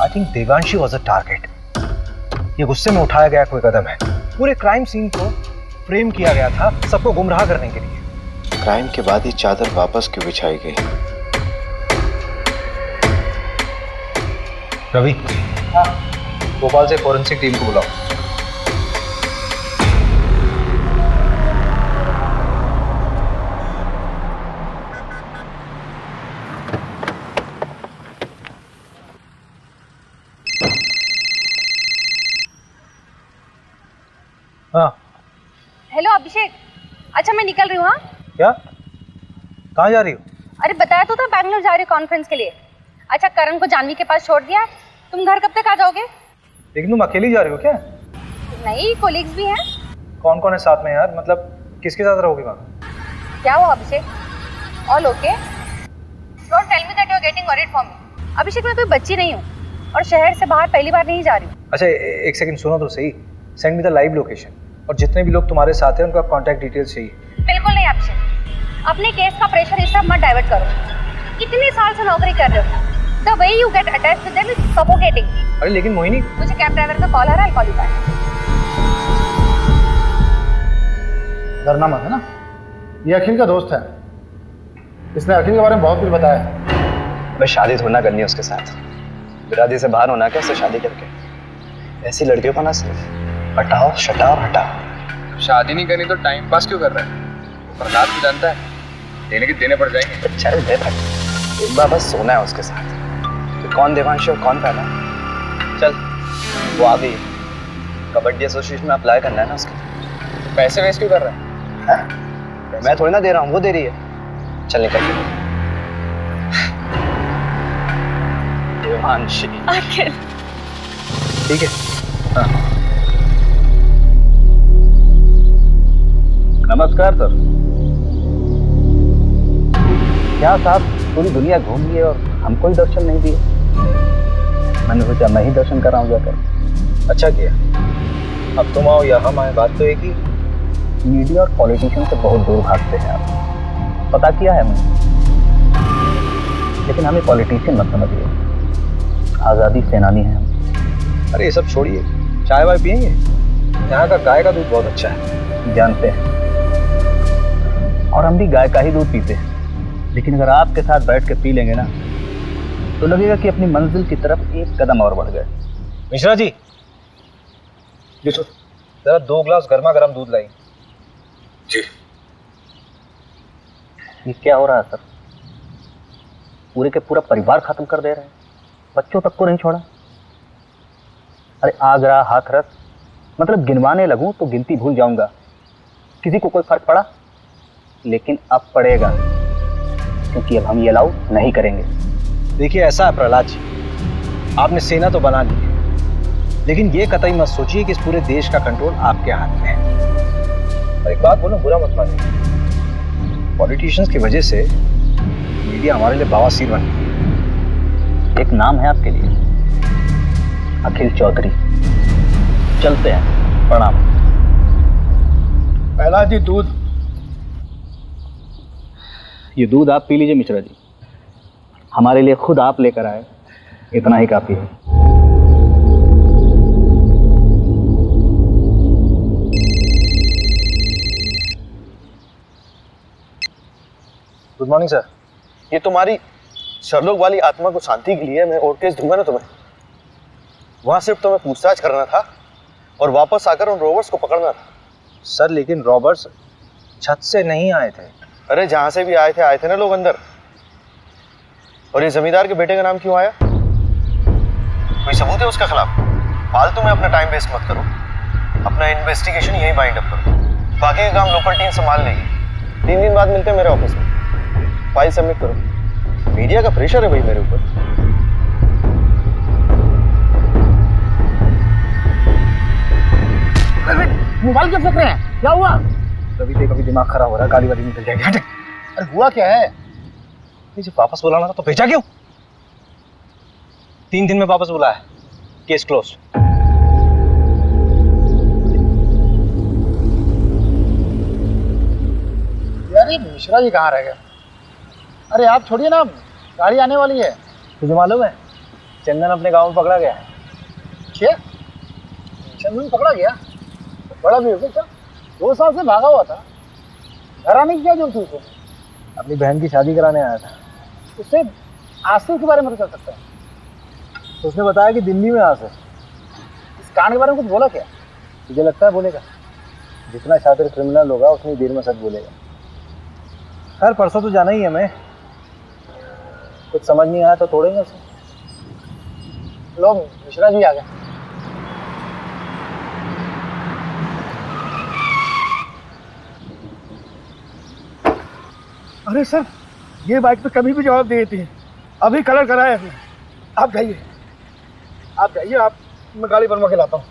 I think Devanshi was a target. ये गुस्से में उठाया गया कोई कदम है। पूरे क्राइम सीन को फ्रेम किया गया था सबको गुमराह करने के लिए। क्राइम के बाद ये चादर वापस क्यों बिछाई गई? रवि, भोपाल से फोरेंसिक टीम को बुलाओ। हाँ। हेलो अभिषेक, अच्छा मैं निकल रही हूँ। हाँ क्या? कहाँ जा रही हो? अरे बताया तो था बैंगलोर जा रही हूँ कॉन्फ्रेंस के लिए। अच्छा करण को जानवी के पास छोड़ दिया है, तुम घर कब तक आ जाओगे? लेकिन तुम अकेली जा रही हो क्या? नहीं, कोलिग्स भी हैं। कौन कौन है साथ में यार? मतलब किसके साथ रहोगी वहाँ? क्या हुआ Abhishek? All okay? Don't tell me that you are getting worried for me. Abhishek मैं कोई बच्ची नहीं हूँ और शहर से बाहर पहली बार नहीं जा रही हूँ। अच्छा एक सेकंड सुनो तो सही। Send me the live location और जितने भी लोग तुम्हारे साथ हैं उनका कांटेक्ट डिटेल्स चाहिए। बिल्कुल नहीं अभिषेक, अपने केस का प्रेशर इस तरफ मत डाइवर्ट करो। कितने साल से नौकरी कर रहे हो? The way you get attached to them is suffocating. अरे लेकिन मोहिनी, मुझे कैब ड्राइवर का कॉल आ रहा है, कॉल यू बैक। डरना मत, है ना? ये अखिल का दोस्त है, इसने अखिल के बारे में बहुत कुछ बताया है। बस शादी थोड़ा करनी है उसके साथ, बिरादरी से बाहर होना क्या उससे शादी करके? ऐसी लड़कियों को ना सिर्फ हटाओ शटाओ हटाओ। शादी नहीं करनी तो टाइम पास क्यों कर रहा है? प्रसाद भी जानता है, देने के देने पड़ जाएंगे। चल दे भाई, एक बार बस सोना है उसके साथ। तो कौन देवांशी और कौन पहला? चल वो आ गई, कबड्डी एसोसिएशन में अप्लाई करना है ना उसके। तो पैसे वेस्ट क्यों कर रहा है? मैं थोड़ी ना दे रहा हूँ, वो दे रही है। चल निकल। देवांशी ठीक है। हाँ। नमस्कार सर। क्या साहब पूरी दुनिया घूम लिए और हमको ही दर्शन नहीं दिए? मैंने सोचा मैं ही दर्शन कर रहा हूँ जाकर। अच्छा किया। अब तुम आओ या हम आए, बात तो एक ही। मीडिया और पॉलिटिशियन से बहुत दूर भागते हैं आप, पता किया है मैंने। लेकिन हमें पॉलिटिशियन मत समझिए, आज़ादी सेनानी हैं हम। अरे ये सब छोड़िए, चाय वाय पियेंगे? यहाँ का गाय का दूध बहुत अच्छा है। जानते हैं, और हम भी गाय का ही दूध पीते हैं। लेकिन अगर आपके साथ बैठ के पी लेंगे ना तो लगेगा कि अपनी मंजिल की तरफ एक कदम और बढ़ गए। मिश्रा जी, जरा 2 ग्लास गर्मा गर्म दूध लाई। जी। ये क्या हो रहा है सर? पूरे के पूरा परिवार खत्म कर दे रहे हैं, बच्चों तक को नहीं छोड़ा। अरे आगरा हाथरस, मतलब गिनवाने लगूं तो गिनती भूल जाऊंगा। किसी को कोई फर्क पड़ा? लेकिन अब पड़ेगा, क्योंकि अब हम ये अलाउ नहीं करेंगे। देखिए ऐसा है प्रहलाद जी, आपने सेना तो बना ली है, लेकिन ये कतई मत सोचिए कि इस पूरे देश का कंट्रोल आपके हाथ में है। और एक बात बोलो, बुरा मत मानिए, पॉलिटिशियंस की वजह से मीडिया हमारे लिए बवासीर बन गई। एक नाम है आपके लिए, अखिल चौधरी। चलते हैं, प्रणाम। प्रहलाद जी दूध। ये दूध आप पी लीजिए मिश्रा जी, हमारे लिए खुद आप लेकर आए, इतना ही काफी है। Good morning sir. ये तुम्हारी शर्लोक वाली आत्मा को शांति के लिए मैं और केस दूंगा ना तुम्हें। वहां सिर्फ तुम्हें पूछताछ करना था और वापस आकर उन रोबर्ट्स को पकड़ना था। सर लेकिन रॉबर्ट्स छत से नहीं आए थे। अरे जहां से भी आए थे ना लोग अंदर। और ये जमींदार के बेटे का नाम क्यों आया? कोई सबूत है उसके खिलाफ? फालतू में अपना टाइम वेस्ट मत करो, अपना इन्वेस्टिगेशन यही बाइंड अप करो। बाकी का काम लोकल टीम संभाल लेगी। 3 दिन बाद मिलते हैं मेरे ऑफिस में, फाइल सबमिट करो। मीडिया का प्रेशर है भाई मेरे ऊपर। मोबाइल क्यों फेंक रहे हैं? क्या हुआ? रवि देख अभी दिमाग खराब हो रहा है, गाली वाली निकल जाएगी। हट। अरे हुआ क्या है? जब वापस बुलाना था तो भेजा क्यों? 3 दिन में वापस बुलाया, केस क्लोज। यार ये मिश्रा जी कहाँ रह गए? अरे आप छोड़िए ना, गाड़ी आने वाली है। तुझे मालूम है चंदन अपने गांव में पकड़ा गया है। क्या? चंदन पकड़ा गया? बड़ा भी हो गया क्या? 2 साल से भागा हुआ था। घर आने की क्या जरूरत थी उसको? अपनी बहन की शादी कराने आया था। उससे आसिफ के बारे में तो कर सकता है। तो उसने बताया कि दिल्ली में आसिफ। इस कांड के बारे में कुछ बोला क्या? तुझे लगता है बोलेगा? जितना शातिर क्रिमिनल होगा उतनी देर में सच बोलेगा। खैर परसों तो जाना ही है। मैं कुछ समझ नहीं आया तो तोड़ेंगे उसे। लोग मिश्रा जी आ गए। अरे सर, ये बाइक तो कभी भी जवाब दे देती है। अभी कलर कराया है। आप जाइए, मैं गाड़ी बनवा के लाता हूँ।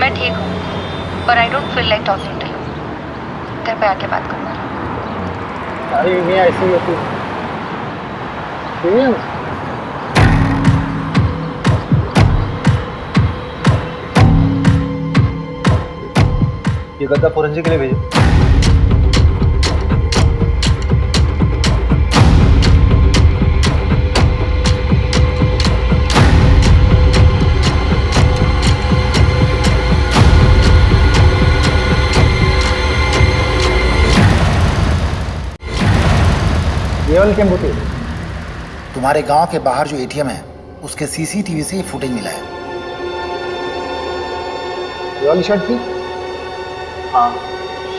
मैं ठीक हूँ, पर I don't feel like talking to you. घर पे आके बात करना। सारी दुनिया ऐसी ही होती है। ये गद्दा फोरेंसिक के लिए भेजो। केवल केम्बुती, तुम्हारे गांव के बाहर जो एटीएम है उसके सीसीटीवी से ये फुटेज मिला है। ये वाली शर्ट थी? हाँ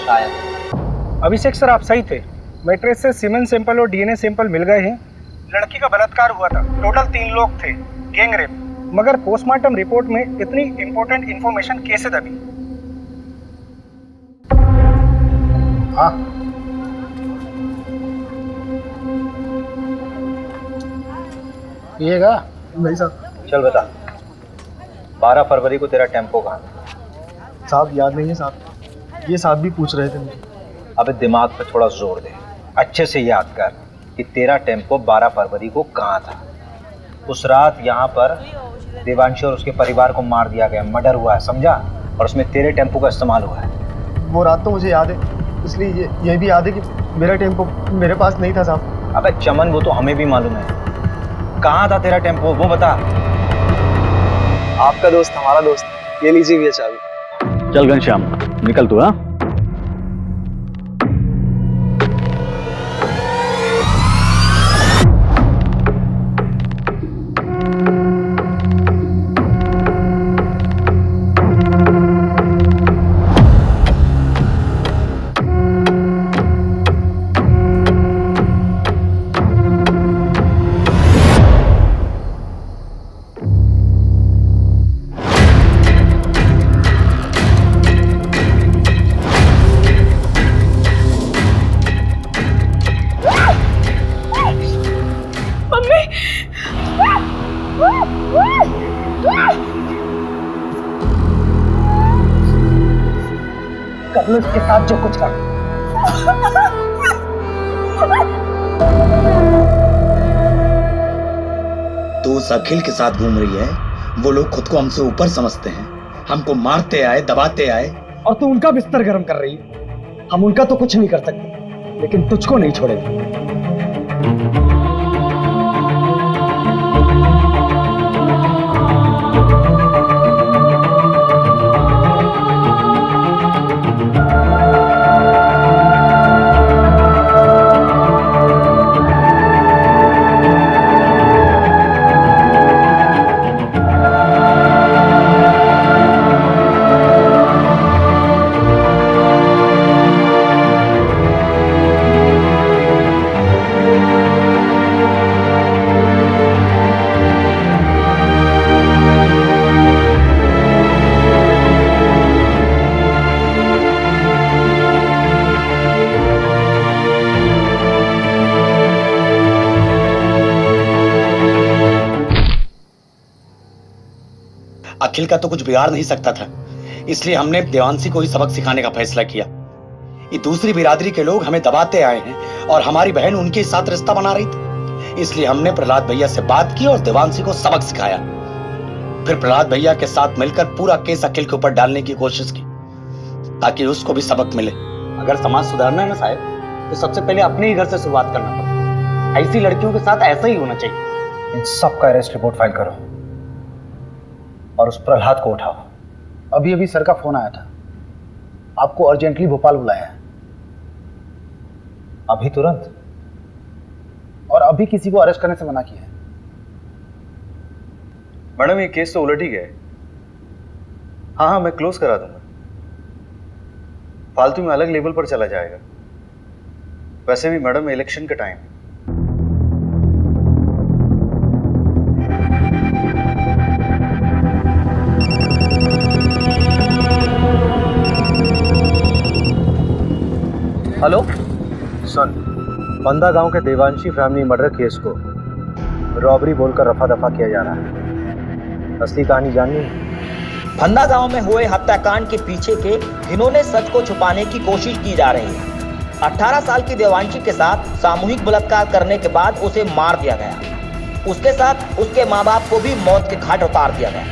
शायद। अभिषेक सर आप सही थे। मैट्रेस से सीमेन सैंपल और डीएनए सैंपल मिल गए हैं। लड़की का बलात्कार हुआ था। टोटल 3 लोग थे। Gang rape. मगर पोस्टमार्टम रिपोर्ट में इतनी इंपॉर्टेंट इंफॉर्मेशन कैसे दबी? हाँ पिएगा भाई साहब? चल बता, 12 फरवरी को तेरा टेम्पो कहाँ था? साहब याद नहीं है साहब, ये साहब भी पूछ रहे थे मुझे। अबे दिमाग पे थोड़ा जोर दे, अच्छे से याद कर कि तेरा टेम्पो 12 फरवरी को कहाँ था। उस रात यहाँ पर देवांशी और उसके परिवार को मार दिया गया, मर्डर हुआ है, समझा? और उसमें तेरे टेम्पो का इस्तेमाल हुआ है। वो रात तो मुझे याद है, इसलिए ये भी याद है कि मेरा टेम्पो मेरे पास नहीं था साहब। अबे चमन वो तो हमें भी मालूम है। कहाँ था तेरा टेम्पो वो बता। आपका दोस्त हमारा दोस्त, ये लीजिए भैया चाबी। चल घनश्याम निकल तू। हाँ कर लो इसके साथ जो कुछ कर। तो उस अखिल के साथ घूम रही है। वो लोग खुद को हमसे ऊपर समझते हैं, हमको मारते आए, दबाते आए। और तू उनका बिस्तर गर्म कर रही है। हम उनका तो कुछ नहीं कर सकते, लेकिन तुझको नहीं छोड़ेंगे। अखिल का तो कुछ बिगाड़ नहीं सकता था, इसलिए हमने देवांशी को ही सबक सिखाने का फैसला किया। ये दूसरी बिरादरी के लोग हमें दबाते आए हैं और हमारी बहन उनके साथ रिश्ता बना रही थी, इसलिए हमने प्रहलाद भैया से बात की और देवांशी को सबक सिखाया। फिर प्रहलाद भैया के साथ मिलकर पूरा केस अखिल के ऊपर डालने की कोशिश की ताकि उसको भी सबक मिले। अगर समाज सुधारना है ना साहब, तो सबसे पहले अपने ही घर से शुरुआत करना पड़ता। ऐसी लड़कियों के साथ ऐसा ही होना चाहिए। इन सब का अरेस्ट रिपोर्ट फाइल करो और उस प्रहलाद को उठाओ। अभी अभी सर का फोन आया था, आपको अर्जेंटली भोपाल बुलाया है। अभी तुरंत? और अभी किसी को अरेस्ट करने से मना किया है। मैडम ये केस तो उलट ही गया है। हाँ, मैं क्लोज करा दूंगा। फालतू में अलग लेवल पर चला जाएगा। वैसे भी मैडम इलेक्शन का टाइम है। हेलो सुन, पंदा गांव के देवांशी फैमिली मर्डर केस को रॉबरी बोलकर रफा दफा किया जा रहा है। असली कहानी जाननी है? फंदा गांव में हुए हत्याकांड के पीछे के घिनौने सच को छुपाने की कोशिश की जा रही है। 18 साल की देवांशी के साथ सामूहिक बलात्कार करने के बाद उसे मार दिया गया। उसके साथ उसके माँ बाप को भी मौत के घाट उतार दिया गया।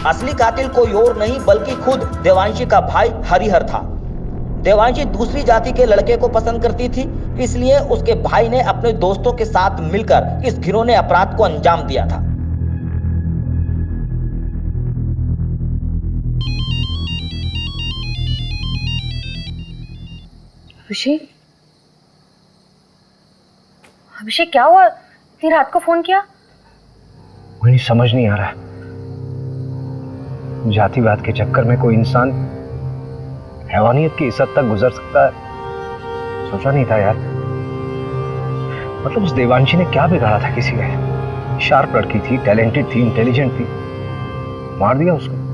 असली कातिल कोई और नहीं बल्कि खुद देवांशी का भाई हरिहर था। देवांशी दूसरी जाति के लड़के को पसंद करती थी, इसलिए उसके भाई ने अपने दोस्तों के साथ मिलकर इस घिनौने अपराध को अंजाम दिया था। अभिषेक, अभिषेक क्या हुआ? इतनी रात को फोन किया? मुझे समझ नहीं आ रहा। जातिवाद के चक्कर में कोई इंसान हैवानियत की इस हद तक गुजर सकता है, सोचा नहीं था यार। मतलब उस देवांशी ने क्या बिगाड़ा था किसी का? शार्प लड़की थी, टैलेंटेड थी, इंटेलिजेंट थी, मार दिया उसको।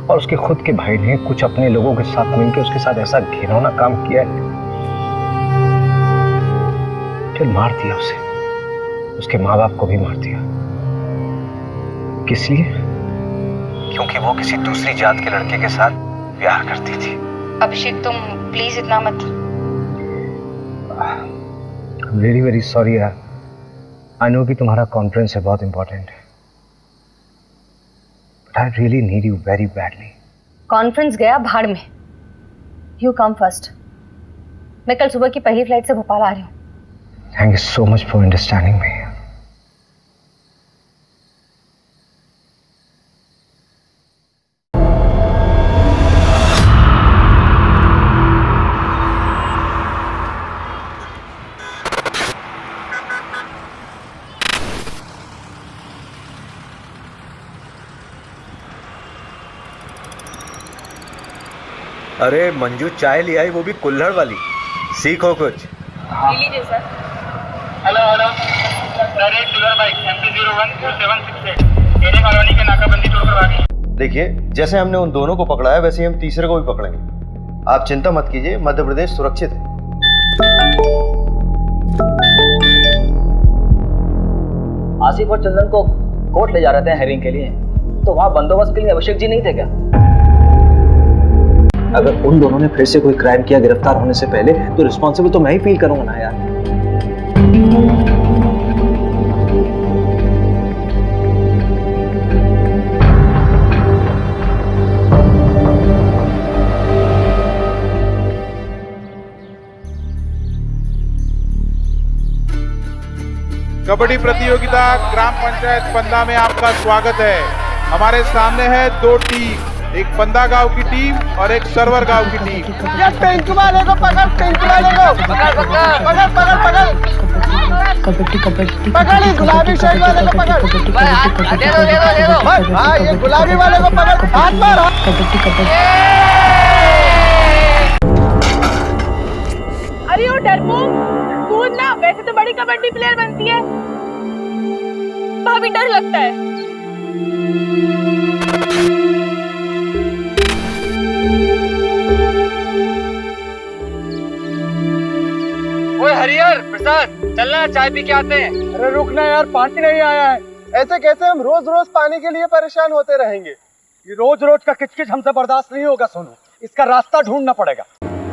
और उसके खुद के भाई ने कुछ अपने लोगों के साथ मिलकर उसके साथ ऐसा घिनौना काम किया है, फिर मार दिया उसे। उसके माँ बाप को भी मार दिया। किस लिए? क्योंकि वो किसी दूसरी जात के लड़के के साथ प्यार करती थी। अभिषेक तुम प्लीज इतना मत। वेरी वेरी सॉरी यार। आई नो कि तुम्हारा कॉन्फ्रेंस है, बहुत इंपॉर्टेंट है, but I really need you very badly. Conference गया भाड़ में। You come first. मैं कल सुबह की पहली फ्लाइट से भोपाल आ रही हूँ। Thank you so much for understanding me. अरे मंजू चाय ले आई, वो भी कुल्हड़ वाली। सीखो कुछ। लीजिए sir. Hello red sugar bike MP012768 array colony के नाकाबंदी तोड़ करवा दी। देखिए, जैसे हमने उन दोनों को पकड़ा है वैसे हम तीसरे को भी पकड़ेंगे। आप चिंता मत कीजिए, मध्य प्रदेश सुरक्षित है। आसिफ और चंदन को कोर्ट ले जा रहे थे हेयरिंग के लिए, तो वहाँ बंदोबस्त के लिए अभिषेक जी नहीं थे क्या? अगर उन दोनों ने फिर से कोई क्राइम किया गिरफ्तार होने से पहले, तो रिस्पॉन्सिबल तो मैं ही फील करूंगा ना यार। कबड्डी प्रतियोगिता ग्राम पंचायत पंदा में आपका स्वागत है। हमारे सामने है दो टीम, एक पंदा गांव की टीम और एक सरवर गांव की टीम। ये पिंक वाले को पकड़, पिंक वाले को पकड़ पकड़ पकड़ पकड़ पकड़ कबड्डी कबड्डी पकड़, इस गुलाबी शर्ट वाले को पकड़। दे दो। हाँ, ये गुलाबी वाले को पकड़, हाथ मार। कबड्डी कबड्डी। अरे ओ डरपोक, कूद ना। वैसे तो बड़ी कबड्डी प्लेयर बनती है, भाभी डर लगता है। ओए हरिहर, प्रसाद, चलना चाय पी के आते हैं। अरे रुकना यार, पानी नहीं आया है। ऐसे कैसे हम रोज रोज पानी के लिए परेशान होते रहेंगे? ये रोज रोज का किचकिच हमसे बर्दाश्त नहीं होगा सोनू, इसका रास्ता ढूंढना पड़ेगा।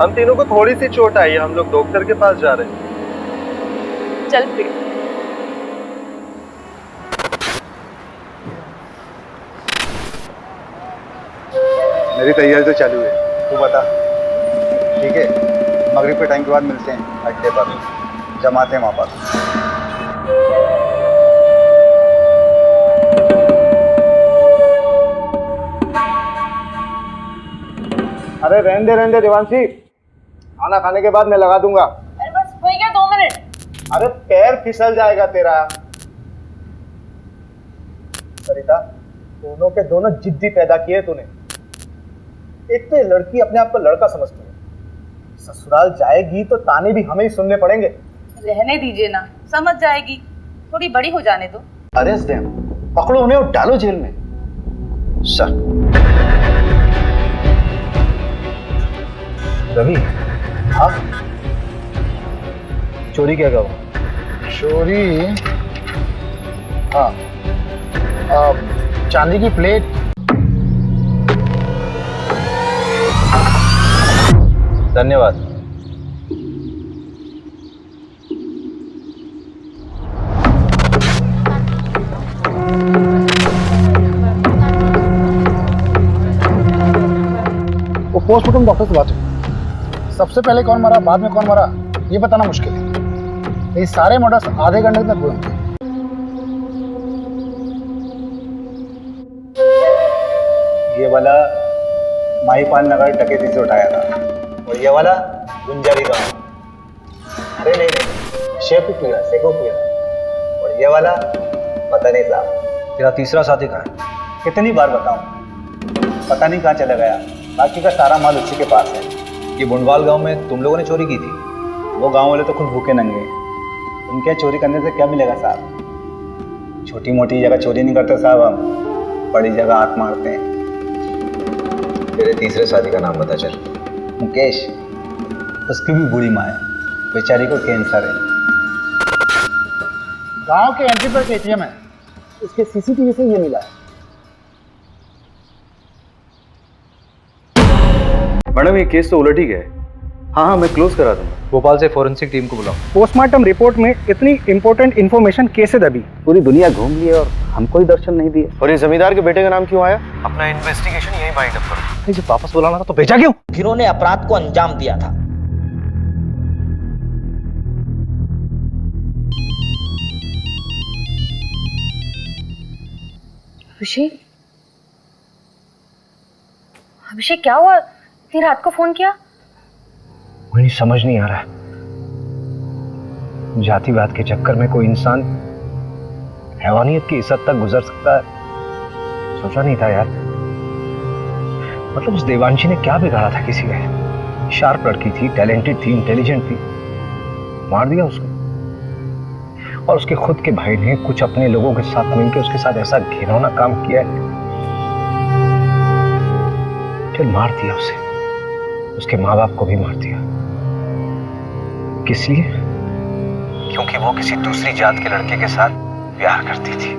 हम तीनों को थोड़ी सी चोट आई है, हम लोग डॉक्टर के पास जा रहे हैं। चल फिर। मेरी तैयारी तो चालू है, तू बता। ठीक है, मगरिब के टाइम के बाद मिलते हैं अड्डे पर, जमाते हैं वहाँ पर। अरे रहने दे देवांशी, खाना खाने के बाद मैं लगा दूंगा। अरे बस वही क्या 2 मिनट। अरे पैर फिसल जाएगा तेरा। सरिता, दोनों के दोनों जिद्दी पैदा किए तूने। एक तो ये लड़की अपने आप को लड़का समझती है, ससुराल जाएगी तो ताने भी हमें ही सुनने पड़ेंगे। रहने दीजिए ना, समझ जाएगी, थोड़ी बड़ी हो जाने दो। अरेस्ट देम, पकड़ो उन्हें और डालो जेल में। सर रवि, हाँ चोरी क्या कहो? चोरी, हाँ, चांदी की प्लेट। धन्यवाद। वो पोस्टमार्टम डॉक्टर से बात हुई। सबसे पहले कौन मरा, बाद में कौन मरा, ये बताना मुश्किल है। ये सारे मर्डर्स आधे घंटे तक हुए होंगे। ये वाला माहीपाल नगर डकैती से उठाया था, और ये वाला गुंजारी गांव। अरे नहीं, शेखुपुरा, और ये वाला पता नहीं साहब। तेरा तीसरा साथी कहाँ है? कितनी बार बताऊं, पता नहीं कहाँ चला गया। बाकी का सारा माल उसी के पास है। ये बुंडवाल गांव में तुम लोगों ने चोरी की थी? वो गांव वाले तो खुद भूखे नंगे, उनके चोरी करने से क्या मिलेगा साहब। छोटी मोटी जगह चोरी नहीं करते साहब हम, बड़ी जगह हाथ मारते हैं। तेरे तीसरे साथी का नाम बता चल। मुकेश, उसकी भी बुरी माँ है, बेचारी को कैंसर है। गांव के एंट्री पर एटीएम है, उसके सीसीटीवी से ये मिला है। मैडम, ये केस तो उलट ही गया है। हाँ, मैं क्लोज करा दूंगा। भोपाल से फोरेंसिक टीम को बुलाओ। पोस्टमार्टम रिपोर्ट में इतनी इंपॉर्टेंट इन्फॉर्मेशन कैसे दबी? पूरी दुनिया घूम लिए और हमको ही दर्शन नहीं दिए। और ये जमींदार के बेटे का नाम क्यों आया? अपना इन्वेस्टिगेशन यही बाइंड अप करो। जब वापस बुलाना था तो भेजा क्यों? जिन्होंने अपराध को अंजाम दिया था। अभिषेक, अभिषेक क्या हुआ? इतनी रात को फोन किया? मुझे समझ नहीं आ रहा है, जातिवाद के चक्कर में कोई इंसान हैवानियत की इस हद तक गुजर सकता है, सोचा नहीं था यार। मतलब उस देवांशी ने क्या बिगाड़ा था किसी का? शार्प लड़की थी, टैलेंटेड थी, इंटेलिजेंट थी, मार दिया उसको। और उसके खुद के भाई ने कुछ अपने लोगों के साथ मिलकर उसके साथ ऐसा घिनौना काम किया है, फिर मार दिया उसे, उसके माँ बाप को भी मार दिया। किस लिए? क्योंकि वो किसी दूसरी जात के लड़के के साथ प्यार करती थी।